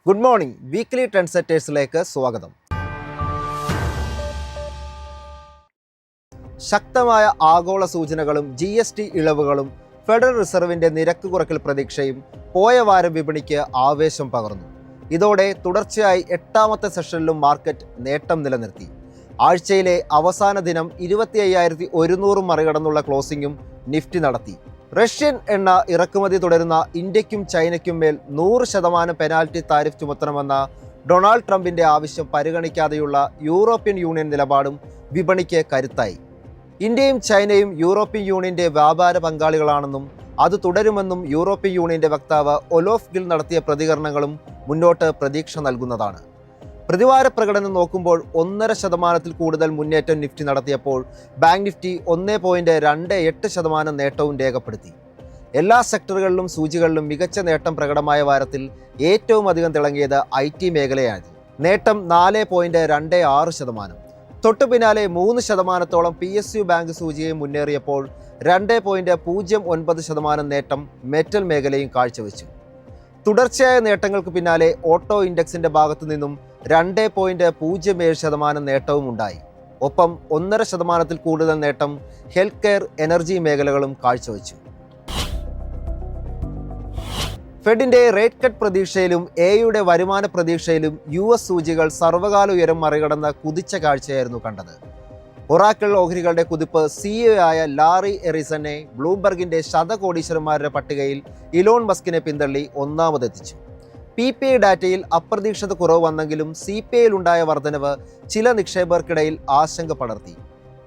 Good morning weekly trend സെറ്റേഴ്സിലേക്ക് സ്വാഗതം. ശക്തമായ ആഗോള സൂചനകളും GST ഇളവുകളും ഫെഡറൽ റിസർവിൻ്റെ നിരക്ക് കുറയ്ക്കൽ പ്രതീക്ഷയും പോയ വാരം വിപണിക്ക് ആവേശം പകർന്നു. ഇതോടെ തുടർച്ചയായി 8ാമത്തെ സെഷനിലും മാർക്കറ്റ് നേട്ടം നിലനിർത്തി. ആഴ്ചയിലെ അവസാന ദിനം 25,100 മറികടന്നുള്ള ക്ലോസിംഗും നിഫ്റ്റി നടത്തി. റഷ്യൻ എണ്ണ ഇറക്കുമതി തുടരുന്ന ഇന്ത്യക്കും ചൈനയ്ക്കും മേൽ 100% പെനാൽറ്റി താരിഫ് ചുമത്തണമെന്ന ഡൊണാൾഡ് ട്രംപിൻ്റെ ആവശ്യം പരിഗണിക്കാതെയുള്ള യൂറോപ്യൻ യൂണിയൻ നിലപാടും വിപണിക്ക് കരുത്തായി. ഇന്ത്യയും ചൈനയും യൂറോപ്യൻ യൂണിയൻ്റെ വ്യാപാര പങ്കാളികളാണെന്നും അത് തുടരുമെന്നും യൂറോപ്യൻ യൂണിയൻ്റെ വക്താവ് ഒലോഫ് ഗിൽ നടത്തിയ പ്രതികരണങ്ങളും മുന്നോട്ട് പ്രതീക്ഷ നൽകുന്നതാണ്. പ്രതിവാര പ്രകടനം നോക്കുമ്പോൾ 1.5% കൂടുതൽ മുന്നേറ്റം നിഫ്റ്റി നടത്തിയപ്പോൾ ബാങ്ക് നിഫ്റ്റി 1.28% നേട്ടവും രേഖപ്പെടുത്തി. എല്ലാ സെക്ടറുകളിലും സൂചികളിലും മികച്ച നേട്ടം പ്രകടമായ വാരത്തിൽ ഏറ്റവും അധികം തിളങ്ങിയത് IT മേഖലയാണ്. നേട്ടം 4.26%. തൊട്ടു പിന്നാലെ 3%-ഓളം PSU ബാങ്ക് സൂചികയും മുന്നേറിയപ്പോൾ 2.09% നേട്ടം മെറ്റൽ മേഖലയും കാഴ്ചവെച്ചു. തുടർച്ചയായ നേട്ടങ്ങൾക്ക് പിന്നാലെ ഓട്ടോ ഇൻഡെക്സിന്റെ ഭാഗത്തു നിന്നും 2.07% നേട്ടവും ഉണ്ടായി. ഒപ്പം 1.5% കൂടുതൽ നേട്ടം ഹെൽത്ത് കെയർ, എനർജി മേഖലകളും കാഴ്ചവെച്ചു. ഫെഡിന്റെ റേറ്റ് കട്ട് പ്രതീക്ഷയിലും എയുടെ വരുമാന പ്രതീക്ഷയിലും US സൂചികൾ സർവകാല ഉയരം മറികടന്ന കുതിച്ച കാഴ്ചയായിരുന്നു കണ്ടത്. ഒറാക്കിൾ ഓഹരികളുടെ കുതിപ്പ് CEO ആയ ലാറി എറിസനെ ബ്ലൂംബർഗിന്റെ ശതകോടീശ്വരന്മാരുടെ പട്ടികയിൽ ഇലോൺ മസ്കിനെ പിന്തള്ളി ഒന്നാമതെത്തിച്ചു. PPI ഡാറ്റയിൽ അപ്രതീക്ഷിത കുറവ് വന്നെങ്കിലും CPIയിൽ ഉണ്ടായ വർധനവ് ചില നിക്ഷേപകർക്കിടയിൽ ആശങ്ക പടർത്തി.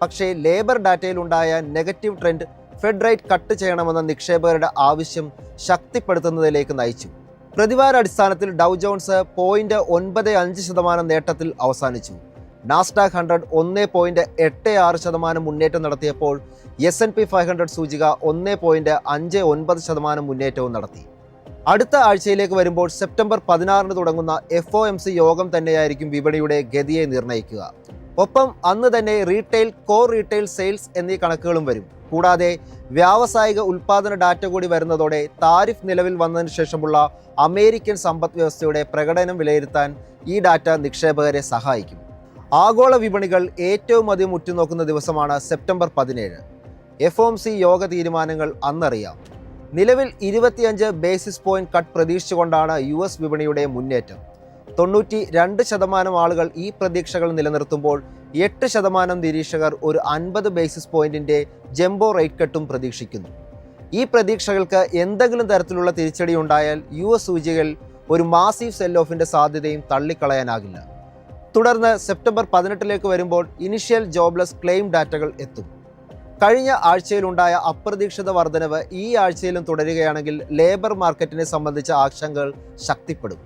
പക്ഷേ ലേബർ ഡാറ്റയിൽ ഉണ്ടായ negative trend fed rate cut ചെയ്യണമെന്ന നിക്ഷേപകരുടെ ആവശ്യം ശക്തിപ്പെടുത്തുന്നതിലേക്ക് നയിച്ചു. പ്രതിവാര അടിസ്ഥാനത്തിൽ ഡൗ ജോൺസ് 0.95% നേട്ടത്തിൽ അവസാനിച്ചു. നാസ്ഡാക്ക് 100 1.86% മുന്നേറ്റം നടത്തിയപ്പോൾ S&P 500 സൂചിക 1.59% മുന്നേറ്റവും നടത്തി. അടുത്ത ആഴ്ചയിലേക്ക് വരുമ്പോൾ സെപ്റ്റംബർ 16 തുടങ്ങുന്ന FOMC യോഗം തന്നെയായിരിക്കും വിപണിയുടെ ഗതിയെ നിർണ്ണയിക്കുക. ഒപ്പം അന്ന് തന്നെ റീറ്റെയിൽ, കോർ റീറ്റെയിൽ സെയിൽസ് എന്നീ കണക്കുകളും വരും. കൂടാതെ വ്യാവസായിക ഉൽപ്പാദന ഡാറ്റ കൂടി വരുന്നതോടെ താരിഫ് നിലവിൽ വന്നതിന് ശേഷമുള്ള അമേരിക്കൻ സമ്പദ് വ്യവസ്ഥയുടെ പ്രകടനം വിലയിരുത്താൻ ഈ ഡാറ്റ നിക്ഷേപകരെ സഹായിക്കും. ആഗോള വിപണികൾ ഏറ്റവും അധികം ഉറ്റുനോക്കുന്ന ദിവസമാണ് സെപ്റ്റംബർ 17. FOMC യോഗ തീരുമാനങ്ങൾ അന്നറിയാം. നിലവിൽ 25 ബേസിസ് പോയിന്റ് കട്ട് പ്രതീക്ഷിച്ചുകൊണ്ടാണ് US വിപണിയുടെ മുന്നേറ്റം. 92% ആളുകൾ ഈ പ്രതീക്ഷകൾ നിലനിർത്തുമ്പോൾ 8% നിരീക്ഷകർ ഒരു 50 ബേസിസ് പോയിന്റിന്റെ ജംബോ റേറ്റ് കട്ടും പ്രതീക്ഷിക്കുന്നു. ഈ പ്രതീക്ഷകൾക്ക് എന്തെങ്കിലും തരത്തിലുള്ള തിരിച്ചടി ഉണ്ടായാൽ US സൂചികയിൽ ഒരു മാസീവ് സെൽ ഓഫിന്റെ സാധ്യതയും തള്ളിക്കളയാനാകില്ല. തുടർന്ന് സെപ്റ്റംബർ 18 വരുമ്പോൾ ഇനിഷ്യൽ ജോബ്ലെസ് ക്ലെയിം ഡാറ്റകൾ എത്തും. കഴിഞ്ഞ ആഴ്ചയിലുണ്ടായ അപ്രതീക്ഷിത വർധനവ് ഈ ആഴ്ചയിലും തുടരുകയാണെങ്കിൽ ലേബർ മാർക്കറ്റിനെ സംബന്ധിച്ച ആശങ്കകൾ ശക്തിപ്പെടും.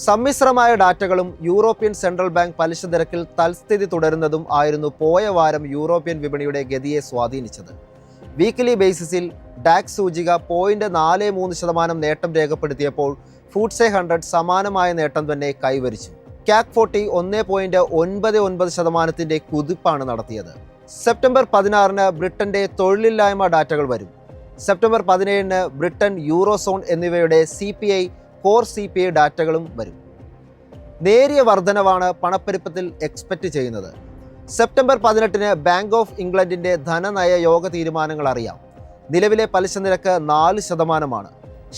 സമ്മിശ്രമായ ഡാറ്റകളും യൂറോപ്യൻ സെൻട്രൽ ബാങ്ക് പലിശ നിരക്കിൽ തൽസ്ഥിതി തുടരുന്നതും ആയിരുന്നു പോയ വാരം യൂറോപ്യൻ വിപണിയുടെ ഗതിയെ സ്വാധീനിച്ചത്. വീക്ക്ലി ബേസിസിൽ ഡാക്സ് സൂചിക 0.43% നേട്ടം രേഖപ്പെടുത്തിയപ്പോൾ FTSE 100 സമാനമായ നേട്ടം തന്നെ കൈവരിച്ചു. CAC 40 1.99% കുതിപ്പാണ് നടത്തിയത്. സെപ്റ്റംബർ 16 ബ്രിട്ടന്റെ തൊഴിലില്ലായ്മ ഡാറ്റകൾ വരും. സെപ്റ്റംബർ 17 ബ്രിട്ടൻ, യൂറോസോൺ എന്നിവയുടെ CPI, കോർ CPI ഡാറ്റകളും വരും. നേരിയ വർധനവാണ് പണപ്പെരുപ്പത്തിൽ എക്സ്പെക്റ്റ് ചെയ്യുന്നത്. സെപ്റ്റംബർ 18 ബാങ്ക് ഓഫ് ഇംഗ്ലണ്ടിന്റെ ധനനയ യോഗ തീരുമാനങ്ങൾ അറിയാം. നിലവിലെ പലിശ നിരക്ക് 4%.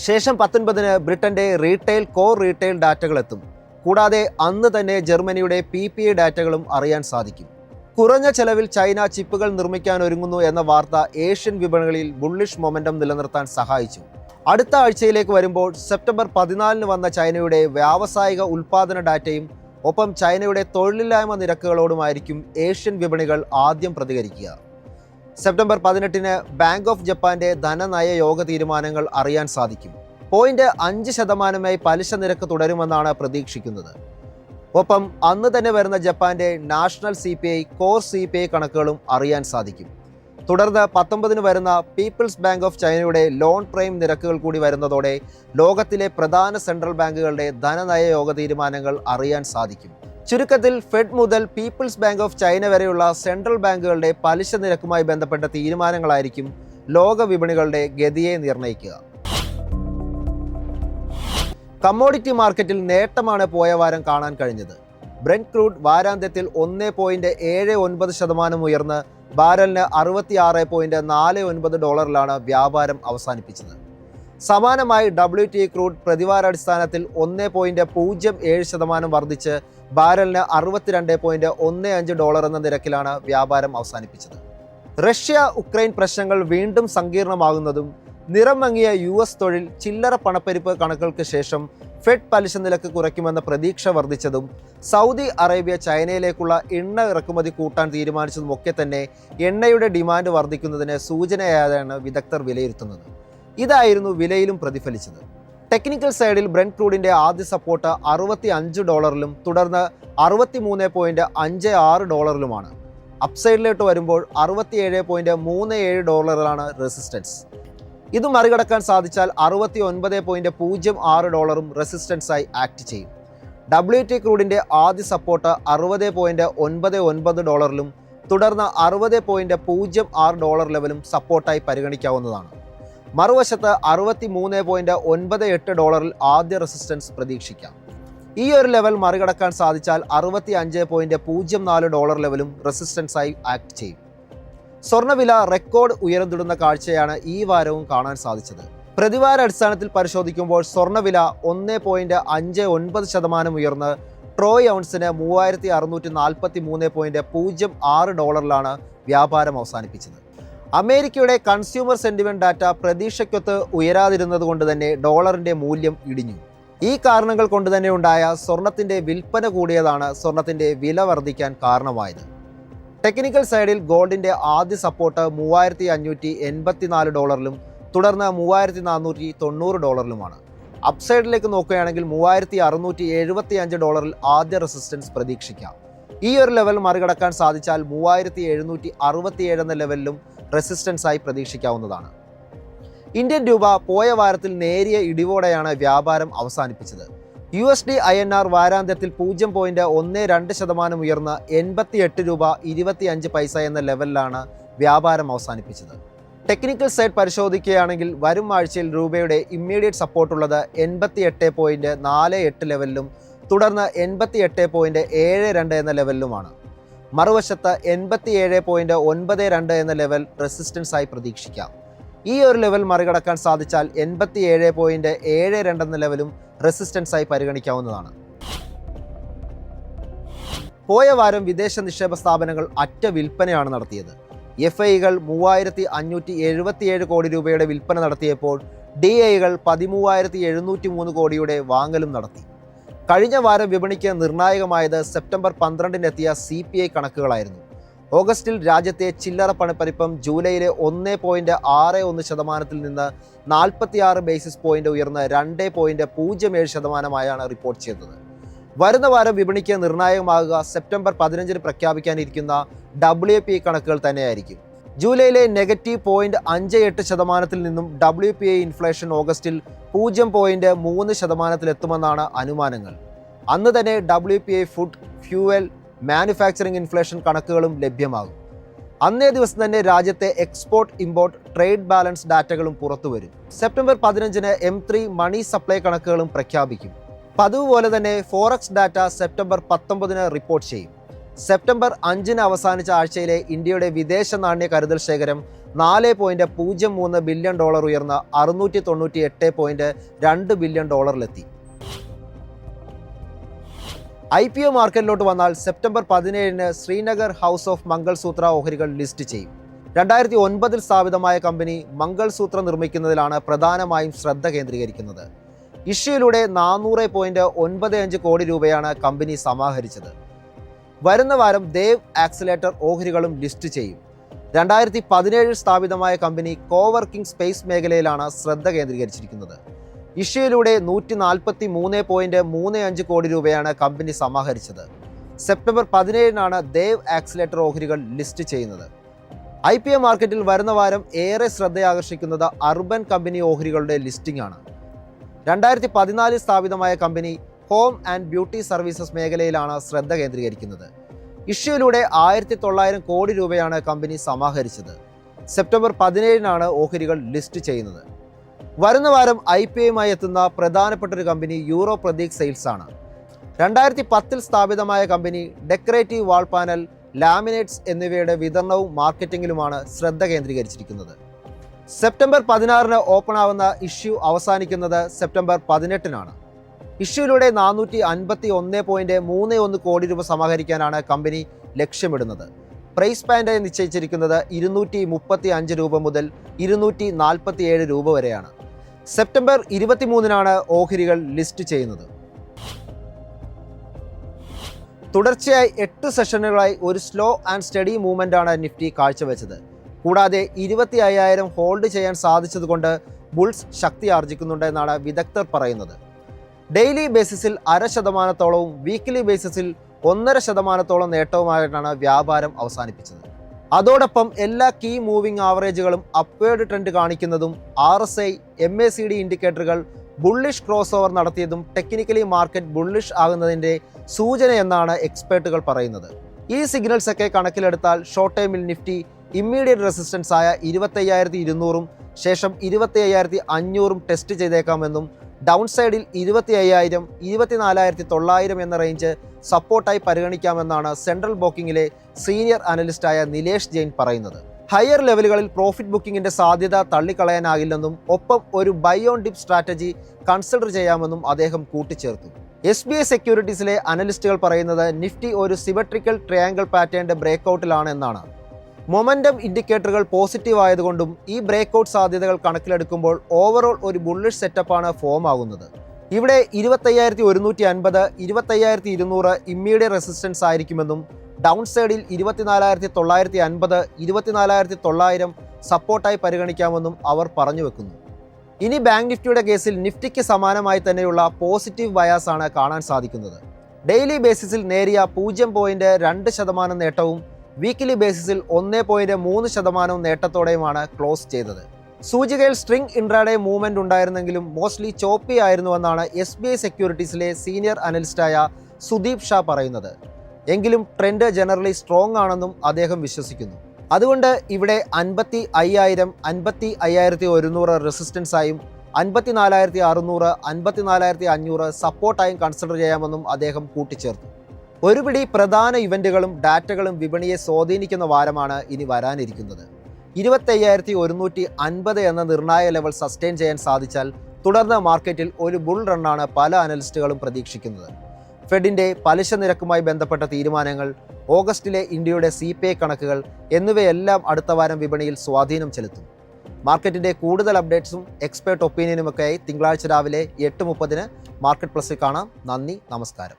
ശേഷം 19 ബ്രിട്ടന്റെ റീറ്റെയിൽ, കോർ റീറ്റെയിൽ ഡാറ്റകൾ എത്തും. കൂടാതെ അന്ന് തന്നെ ജർമ്മനിയുടെ PPI ഡാറ്റകളും അറിയാൻ സാധിക്കും. കുറഞ്ഞ ചെലവിൽ ചൈന ചിപ്പുകൾ നിർമ്മിക്കാൻ ഒരുങ്ങുന്നു എന്ന വാർത്ത ഏഷ്യൻ വിപണികളിൽ ബുള്ളിഷ് മൊമെന്റം നിലനിർത്താൻ സഹായിച്ചു. അടുത്ത ആഴ്ചയിലേക്ക് വരുമ്പോൾ സെപ്റ്റംബർ 14 വന്ന ചൈനയുടെ വ്യാവസായിക ഉൽപ്പാദന ഡാറ്റയും ഒപ്പം ചൈനയുടെ തൊഴിലില്ലായ്മ നിരക്കുകളോടുമായിരിക്കും ഏഷ്യൻ വിപണികൾ ആദ്യം പ്രതികരിക്കുക. സെപ്റ്റംബർ 18 ബാങ്ക് ഓഫ് ജപ്പാന്റെ ധനനയ യോഗ തീരുമാനങ്ങൾ അറിയാൻ സാധിക്കും. 0.5% പലിശ നിരക്ക് തുടരുമെന്നാണ് പ്രതീക്ഷിക്കുന്നത്. ഒപ്പം അന്ന് തന്നെ വരുന്ന ജപ്പാന്റെ നാഷണൽ CPI, കോർ CPI കണക്കുകളും അറിയാൻ സാധിക്കും. തുടർന്ന് 19 വരുന്ന പീപ്പിൾസ് ബാങ്ക് ഓഫ് ചൈനയുടെ ലോൺ പ്രൈം നിരക്കുകൾ കൂടി വരുന്നതോടെ ലോകത്തിലെ പ്രധാന സെൻട്രൽ ബാങ്കുകളുടെ ധനനയ യോഗ തീരുമാനങ്ങൾ അറിയാൻ സാധിക്കും. ചുരുക്കത്തിൽ ഫെഡ് മുതൽ പീപ്പിൾസ് ബാങ്ക് ഓഫ് ചൈന വരെയുള്ള സെൻട്രൽ ബാങ്കുകളുടെ പലിശ നിരക്കുമായി ബന്ധപ്പെട്ട തീരുമാനങ്ങളായിരിക്കും ലോക വിപണികളുടെ ഗതിയെ നിർണ്ണയിക്കുക. കമ്മോഡിറ്റി മാർക്കറ്റിൽ നേട്ടമാണ് പോയ വാരം കാണാൻ കഴിഞ്ഞത്. ബ്രെന്റ് ക്രൂഡ് വാരാന്ത്യത്തിൽ 1.79% ഉയർന്ന് ബാരലിന് $66.49 വ്യാപാരം അവസാനിപ്പിച്ചത്. സമാനമായി WTI ക്രൂഡ് പ്രതിവാരാടിസ്ഥാനത്തിൽ 1.07% വർദ്ധിച്ച് ബാരലിന് $62.15 എന്ന നിരക്കിലാണ് വ്യാപാരം അവസാനിപ്പിച്ചത്. റഷ്യ ഉക്രൈൻ പ്രശ്നങ്ങൾ വീണ്ടും സങ്കീർണമാകുന്നതും നിറം മങ്ങിയ US തൊഴിൽ ചില്ലറ പണപ്പെരുപ്പ് കണക്കുകൾക്ക് ശേഷം ഫെഡ് പലിശ നിരക്ക് കുറയ്ക്കുമെന്ന പ്രതീക്ഷ വർദ്ധിച്ചതും സൗദി അറേബ്യ ചൈനയിലേക്കുള്ള എണ്ണ ഇറക്കുമതി കൂട്ടാൻ തീരുമാനിച്ചതുമൊക്കെ തന്നെ എണ്ണയുടെ ഡിമാൻഡ് വർദ്ധിക്കുന്നതിന് സൂചനയായാണ് വിദഗ്ധർ വിലയിരുത്തുന്നത്. ഇതായിരുന്നു വിലയിലും പ്രതിഫലിച്ചത്. ടെക്നിക്കൽ സൈഡിൽ ബ്രെന്റ് ക്രൂഡിന്റെ ആദ്യ സപ്പോർട്ട് $65 തുടർന്ന് $63.56 അപ്സൈഡിലോട്ട് വരുമ്പോൾ $67.37 റെസിസ്റ്റൻസ്. ഇത് മറികടക്കാൻ സാധിച്ചാൽ $69.06 റെസിസ്റ്റൻസായി ആക്ട് ചെയ്യും. WTI ക്രൂഡിന്റെ ആദ്യ സപ്പോർട്ട് $60.99 തുടർന്ന് $60.06 ലെവലും സപ്പോർട്ടായി പരിഗണിക്കാവുന്നതാണ്. മറുവശത്ത് $63.98 ആദ്യ റെസിസ്റ്റൻസ് പ്രതീക്ഷിക്കാം. ഈ ഒരു ലെവൽ മറികടക്കാൻ സാധിച്ചാൽ $65.04 ലെവലും റെസിസ്റ്റൻസായി ആക്ട് ചെയ്യും. സ്വർണ്ണവില റെക്കോർഡ് ഉയരം തൊടുന്ന കാഴ്ചയാണ് ഈ വാരവും കാണാൻ സാധിച്ചത്. പ്രതിവാര അടിസ്ഥാനത്തിൽ പരിശോധിക്കുമ്പോൾ സ്വർണ്ണവില 1.59% ഉയർന്ന് ട്രോയ് ഔൺസിന് $3643.06 വ്യാപാരം അവസാനിപ്പിച്ചത്. അമേരിക്കയുടെ കൺസ്യൂമർ സെന്റിമെന്റ് ഡാറ്റ പ്രതീക്ഷയ്ക്കൊത്ത് ഉയരാതിരുന്നത് കൊണ്ട് തന്നെ ഡോളറിന്റെ മൂല്യം ഇടിഞ്ഞു. ഈ കാരണങ്ങൾ കൊണ്ട് തന്നെ ഉണ്ടായ സ്വർണത്തിന്റെ വിൽപ്പന കൂടിയതാണ് സ്വർണത്തിന്റെ വില വർദ്ധിക്കാൻ കാരണമായത്. ടെക്നിക്കൽ സൈഡിൽ ഗോൾഡിന്റെ ആദ്യ സപ്പോർട്ട് $3584 തുടർന്ന് $3490 അപ്സൈഡിലേക്ക് നോക്കുകയാണെങ്കിൽ $3675 ആദ്യ റെസിസ്റ്റൻസ് പ്രതീക്ഷിക്കാം. ഈ ഒരു ലെവൽ മറികടക്കാൻ സാധിച്ചാൽ 3767 എന്ന ലെവലിലും റെസിസ്റ്റൻസായി പ്രതീക്ഷിക്കാവുന്നതാണ്. ഇന്ത്യൻ രൂപ പോയ വാരത്തിൽ നേരിയ ഇടിവോടെയാണ് വ്യാപാരം അവസാനിപ്പിച്ചത്. USD INR വാരാന്ത്യത്തിൽ 0.12% ഉയർന്ന് 88.25 എന്ന ലെവലിലാണ് വ്യാപാരം അവസാനിപ്പിച്ചത്. ടെക്നിക്കൽ സൈഡ് പരിശോധിക്കുകയാണെങ്കിൽ വരും ആഴ്ചയിൽ രൂപയുടെ ഇമ്മീഡിയറ്റ് സപ്പോർട്ടുള്ളത് 88.48 ലെവലിലും തുടർന്ന് 88.72 എന്ന ലെവലിലുമാണ്. മറുവശത്ത് 87.92 എന്ന ലെവൽ റെസിസ്റ്റൻസായി പ്രതീക്ഷിക്കാം. ഈ ഒരു ലെവൽ മറികടക്കാൻ സാധിച്ചാൽ 87.72 എന്ന ലെവലും റെസിസ്റ്റൻസായി പരിഗണിക്കാവുന്നതാണ്. പോയ വാരം വിദേശ നിക്ഷേപ സ്ഥാപനങ്ങൾ അറ്റ വിൽപ്പനയാണ് നടത്തിയത്. FIകൾ 3577 കോടി രൂപയുടെ വിൽപ്പന നടത്തിയപ്പോൾ DIകൾ 13703 കോടിയുടെ വാങ്ങലും നടത്തി. കഴിഞ്ഞ വാരം വിപണിക്ക് നിർണായകമായത് സെപ്റ്റംബർ 12-നെത്തിയ CPI കണക്കുകളായിരുന്നു. ഓഗസ്റ്റിൽ രാജ്യത്തെ ചില്ലറ പണപ്പെരുപ്പം ജൂലൈയിലെ 1.61% നിന്ന് 46 ബേസിസ് പോയിന്റ് ഉയർന്ന് 2.07% റിപ്പോർട്ട് ചെയ്തത്. വരുന്ന വാരം വിപണിക്ക് നിർണായകമാകുക സെപ്റ്റംബർ 15-ന് പ്രഖ്യാപിക്കാനിരിക്കുന്ന WPI കണക്കുകൾ തന്നെയായിരിക്കും. ജൂലൈയിലെ -0.58% നിന്നും WPI ഇൻഫ്ലേഷൻ ഓഗസ്റ്റിൽ 0.3% എത്തുമെന്നാണ് അനുമാനങ്ങൾ. അന്ന് തന്നെ WPI food, fuel, manufacturing inflation കണക്കുകളും ലഭ്യമാകും. അന്നേ ദിവസം തന്നെ രാജ്യത്തെ എക്സ്പോർട്ട്, ഇമ്പോർട്ട്, ട്രേഡ് ബാലൻസ് ഡാറ്റകളും പുറത്തുവരും. സെപ്റ്റംബർ 15-ന് M3 മണി സപ്ലൈ കണക്കുകളും പ്രഖ്യാപിക്കും. പതിവ് പോലെ തന്നെ ഫോറക്സ് ഡാറ്റ സെപ്റ്റംബർ 19-ന് റിപ്പോർട്ട് ചെയ്യും. സെപ്റ്റംബർ 5-ന് അവസാനിച്ച ആഴ്ചയിലെ ഇന്ത്യയുടെ വിദേശ നാണ്യ കരുതൽ ശേഖരം $4.03 ബില്യൺ ഉയർന്ന $698.2 ബില്യൺ IPO മാർക്കറ്റിലോട്ട് വന്നാൽ സെപ്റ്റംബർ 17-ന് ശ്രീനഗർ ഹൗസ് ഓഫ് മംഗൾസൂത്ര ഓഹരികൾ ലിസ്റ്റ് ചെയ്യും. 2009-ൽ സ്ഥാപിതമായ കമ്പനി മംഗൾസൂത്ര നിർമ്മിക്കുന്നതിലാണ് പ്രധാനമായും ശ്രദ്ധ കേന്ദ്രീകരിക്കുന്നത്. ഇഷ്യൂയിലൂടെ 400.95 കോടി രൂപയാണ് കമ്പനി സമാഹരിച്ചത്. വരുന്ന വാരം ദേവ് ആക്സിലേറ്റർ ഓഹരികളും ലിസ്റ്റ് ചെയ്യും. 2017-ൽ സ്ഥാപിതമായ കമ്പനി കോവർക്കിംഗ് സ്പേസ് മേഖലയിലാണ് ശ്രദ്ധ കേന്ദ്രീകരിച്ചിരിക്കുന്നത്. ഇഷ്യൂയിലൂടെ 143.35 കോടി രൂപയാണ് കമ്പനി സമാഹരിച്ചത്. സെപ്റ്റംബർ 17-നാണ് ദേവ് ആക്സിലേറ്റർ ഓഹരികൾ ലിസ്റ്റ് ചെയ്യുന്നത്. IPO മാർക്കറ്റിൽ വരുന്ന വാരം ഏറെ ശ്രദ്ധയാകർഷിക്കുന്നത് അർബൻ കമ്പനി ഓഹരികളുടെ ലിസ്റ്റിംഗ് ആണ്. 2014-ൽ സ്ഥാപിതമായ company home and beauty services മേഖലയിലാണ് ശ്രദ്ധ കേന്ദ്രീകരിക്കുന്നത്. ഇഷ്യൂയിലൂടെ 1900 കോടി രൂപയാണ് കമ്പനി സമാഹരിച്ചത്. സെപ്റ്റംബർ 17-നാണ് ഓഹരികൾ ലിസ്റ്റ് ചെയ്യുന്നത്. വരുന്ന വാരം IPOയുമായി എത്തുന്ന പ്രധാനപ്പെട്ട ഒരു കമ്പനി യൂറോ പ്രതീക് സെയിൽസ് ആണ്. 2010 സ്ഥാപിതമായ കമ്പനി ഡെക്കറേറ്റീവ് വാൾ പാനൽ, ലാമിനേറ്റ്സ് എന്നിവയുടെ വിതരണവും മാർക്കറ്റിംഗിലുമാണ് ശ്രദ്ധ കേന്ദ്രീകരിച്ചിരിക്കുന്നത്. സെപ്റ്റംബർ 16 ഓപ്പൺ ആവുന്ന ഇഷ്യൂ അവസാനിക്കുന്നത് സെപ്റ്റംബർ 18 ഇഷ്യൂയിലൂടെ 451.31 കോടി രൂപ സമാഹരിക്കാനാണ് കമ്പനി ലക്ഷ്യമിടുന്നത്. പ്രൈസ് ബാൻഡ് നിശ്ചയിച്ചിരിക്കുന്നത് 235 രൂപ മുതൽ 247 രൂപ വരെയാണ്. സെപ്റ്റംബർ 23 ഓഹരികൾ ലിസ്റ്റ് ചെയ്യുന്നത്. തുടർച്ചയായി 8 സെഷനുകളായി ഒരു സ്ലോ ആൻഡ് സ്റ്റഡി മൂവ്മെൻ്റാണ് നിഫ്റ്റി കാഴ്ചവെച്ചത്. കൂടാതെ 25,000 ഹോൾഡ് ചെയ്യാൻ സാധിച്ചതുകൊണ്ട് ബുൾസ് ശക്തി ആർജിക്കുന്നുണ്ടെന്നാണ് വിദഗ്ധർ പറയുന്നത്. ഡെയിലി ബേസിസിൽ 0.5%, വീക്കിലി ബേസിസിൽ 1.5% നേട്ടവുമായിട്ടാണ് വ്യാപാരം അവസാനിപ്പിച്ചത്. അതോടൊപ്പം എല്ലാ കീ മൂവിംഗ് ആവറേജുകളും അപ്വേർഡ് ട്രെൻഡ് കാണിക്കുന്നതും RSI, MACD ഇൻഡിക്കേറ്ററുകൾ ബുള്ളിഷ് ക്രോസ് ഓവർ നടത്തിയതും ടെക്നിക്കലി മാർക്കറ്റ് ബുള്ളിഷ് ആകുന്നതിൻ്റെ സൂചനയെന്നാണ് എക്സ്പേർട്ടുകൾ പറയുന്നത്. ഈ സിഗ്നൽസ് ഒക്കെ കണക്കിലെടുത്താൽ ഷോർട്ട് ടൈമിൽ നിഫ്റ്റി ഇമ്മീഡിയറ്റ് റെസിസ്റ്റൻസ് ആയ 25,200 ശേഷം 25,500 ടെസ്റ്റ് ചെയ്തേക്കാമെന്നും ഡൗൺ സൈഡിൽ 25,000, 24,900 എന്ന റേഞ്ച് സപ്പോർട്ടായി പരിഗണിക്കാമെന്നാണ് സെൻട്രൽ ബോക്കിങ്ങിലെ സീനിയർ അനലിസ്റ്റായ നിലേഷ് ജെയിൻ പറയുന്നത്. ഹയർ ലെവലുകളിൽ പ്രോഫിറ്റ് ബുക്കിങ്ങിന്റെ സാധ്യത തള്ളിക്കളയാനാകില്ലെന്നും ഒപ്പം ഒരു buy on dip strategy consider ചെയ്യാമെന്നും അദ്ദേഹം കൂട്ടിച്ചേർത്തു. SBI സെക്യൂരിറ്റീസിലെ അനലിസ്റ്റുകൾ പറയുന്നത് നിഫ്റ്റി ഒരു സിമെട്രിക്കൽ ട്രയാങ്കിൾ പാറ്റേണിന്റെ ബ്രേക്ക്ഔട്ടിലാണ് എന്നാണ്. മൊമെന്റം ഇൻഡിക്കേറ്ററുകൾ പോസിറ്റീവ് ആയതുകൊണ്ടും ഈ ബ്രേക്ക്ഔട്ട് സാധ്യതകൾ കണക്കിലെടുക്കുമ്പോൾ ഓവറോൾ ഒരു ബുള്ളിഷ് സെറ്റപ്പാണ് ഫോം ആകുന്നത്. ഇവിടെ 25,150, 25,200 ഇമ്മീഡിയറ്റ് റെസിസ്റ്റൻസ് ആയിരിക്കുമെന്നും ഡൗൺ സൈഡിൽ 24,950, 24,900 സപ്പോർട്ടായി പരിഗണിക്കാമെന്നും അവർ പറഞ്ഞു വെക്കുന്നു. ഇനി ബാങ്ക് നിഫ്റ്റിയുടെ കേസിൽ നിഫ്റ്റിക്ക് സമാനമായി തന്നെയുള്ള പോസിറ്റീവ് ബയാസ് ആണ് കാണാൻ സാധിക്കുന്നത്. ഡെയിലി ബേസിസിൽ നേരിയ 0.2% നേട്ടവും വീക്കിലി ബേസിസിൽ 1.3% നേട്ടത്തോടെയുമാണ് ക്ലോസ് ചെയ്തത്. സൂചികയിൽ സ്ട്രിംഗ് ഇൻട്രാഡേ മൂവ്മെന്റ് ഉണ്ടായിരുന്നെങ്കിലും mostly choppy ആയിരുന്നുവെന്നാണ് SBI സെക്യൂരിറ്റീസിലെ senior അനലിസ്റ്റായ Sudeep Shah പറയുന്നത്. എങ്കിലും ട്രെൻഡ് ജനറലി സ്ട്രോങ് ആണെന്നും അദ്ദേഹം വിശ്വസിക്കുന്നു. അതുകൊണ്ട് ഇവിടെ 55,000, 55,100 റെസിസ്റ്റൻസായും 54,600, 54,500 സപ്പോർട്ടായും കൺസിഡർ ചെയ്യാമെന്നും അദ്ദേഹം കൂട്ടിച്ചേർത്തു. ഒരുപിടി പ്രധാന ഇവന്റുകളും ഡാറ്റകളും വിപണിയെ സ്വാധീനിക്കുന്ന വാരമാണ് ഇനി വരാനിരിക്കുന്നത്. 25,150 എന്ന നിർണായക ലെവൽ സസ്റ്റെയിൻ ചെയ്യാൻ സാധിച്ചാൽ തുടർന്ന് മാർക്കറ്റിൽ ഒരു ബുൾ റണ്ണാണ് പല അനലിസ്റ്റുകളും പ്രതീക്ഷിക്കുന്നത്. ഫെഡിന്റെ പലിശ നിരക്കുമായി ബന്ധപ്പെട്ട തീരുമാനങ്ങൾ, ഓഗസ്റ്റിലെ ഇന്ത്യയുടെ CPI കണക്കുകൾ എന്നിവയെല്ലാം അടുത്ത വാരം വിപണിയിൽ സ്വാധീനം ചെലുത്തും. മാർക്കറ്റിന്റെ കൂടുതൽ അപ്ഡേറ്റ്സും എക്സ്പേർട്ട് ഒപ്പീനിയനുമൊക്കെയായി തിങ്കളാഴ്ച രാവിലെ 8:30 മാർക്കറ്റ് പ്ലസിൽ കാണാം. നന്ദി, നമസ്കാരം.